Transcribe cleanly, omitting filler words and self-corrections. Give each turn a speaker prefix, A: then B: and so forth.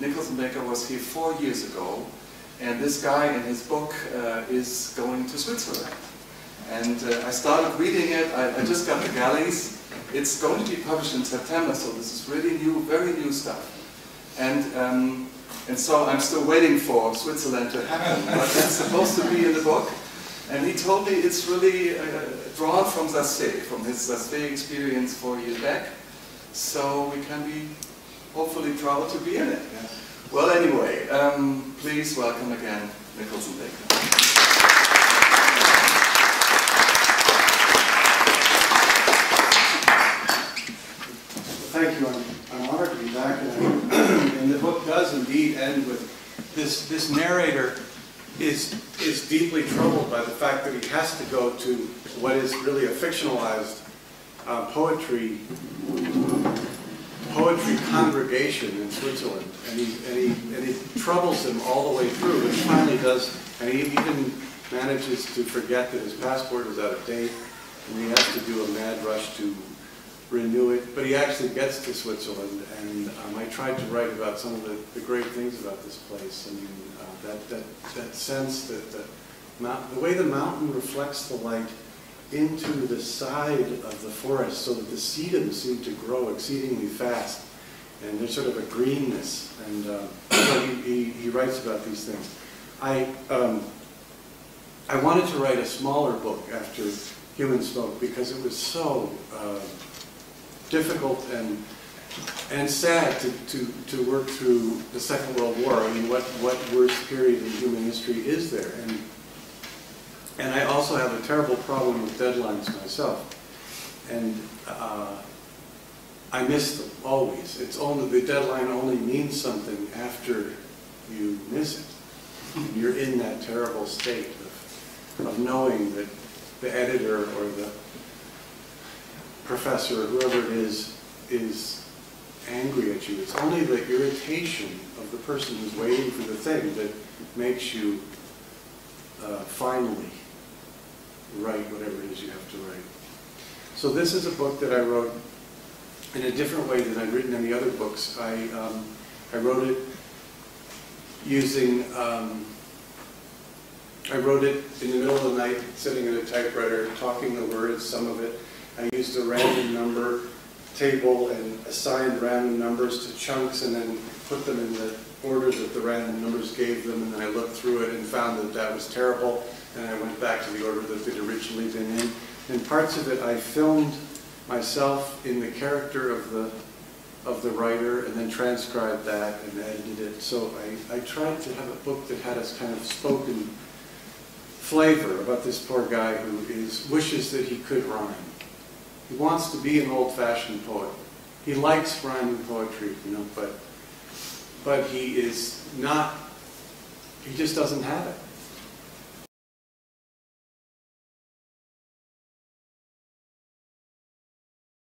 A: Nicholson Baker was here 4 years ago, and this guy in his book is going to Switzerland. And I started reading it. I just got the galleys. It's going to be published in September, so this is really new, very new stuff. And so I'm still waiting for Switzerland to happen, but it's supposed to be in the book. And he told me it's really drawn from Sassé, from his Sassé experience 4 years back. So we can be hopefully proud to be in it. Yeah. Well, anyway, please welcome again Nicholson Baker.
B: Thank you. I'm honored to be back, and the book does indeed end with this narrator is deeply troubled by the fact that he has to go to what is really a fictionalized poetry congregation in Switzerland, and he troubles him all the way through, and finally does, and he even manages to forget that his passport is out of date, and he has to do a mad rush to renew it, but he actually gets to Switzerland, and I tried to write about some of the great things about this place. I mean, that sense that the way the mountain reflects the light into the side of the forest, so that the sedums seem to grow exceedingly fast, and there's sort of a greenness, and so he writes about these things. I wanted to write a smaller book after Human Smoke because it was so difficult and sad to work through the Second World War. I mean, what worse period in human history is there? And I also have a terrible problem with deadlines myself, and I miss them always. It's only the deadline only means something after you miss it. You're in that terrible state of knowing that the editor or the professor or whoever it is angry at you. It's only the irritation of the person who's waiting for the thing that makes you finally write whatever it is you have to write. So this is a book that I wrote in a different way than I've written any other books. I wrote it using, I wrote it in the middle of the night, sitting at a typewriter, talking the words, some of it. I used a random number table and assigned random numbers to chunks and then put them in the order that the random numbers gave them, and then I looked through it and found that that was terrible, and I went back to the order that they'd originally been in. And parts of it I filmed myself in the character of the writer, and then transcribed that and edited it. So I tried to have a book that had a kind of spoken flavor about this poor guy who wishes that he could rhyme. He wants to be an old-fashioned poet. He likes rhyming poetry, but he is not, he just doesn't have it.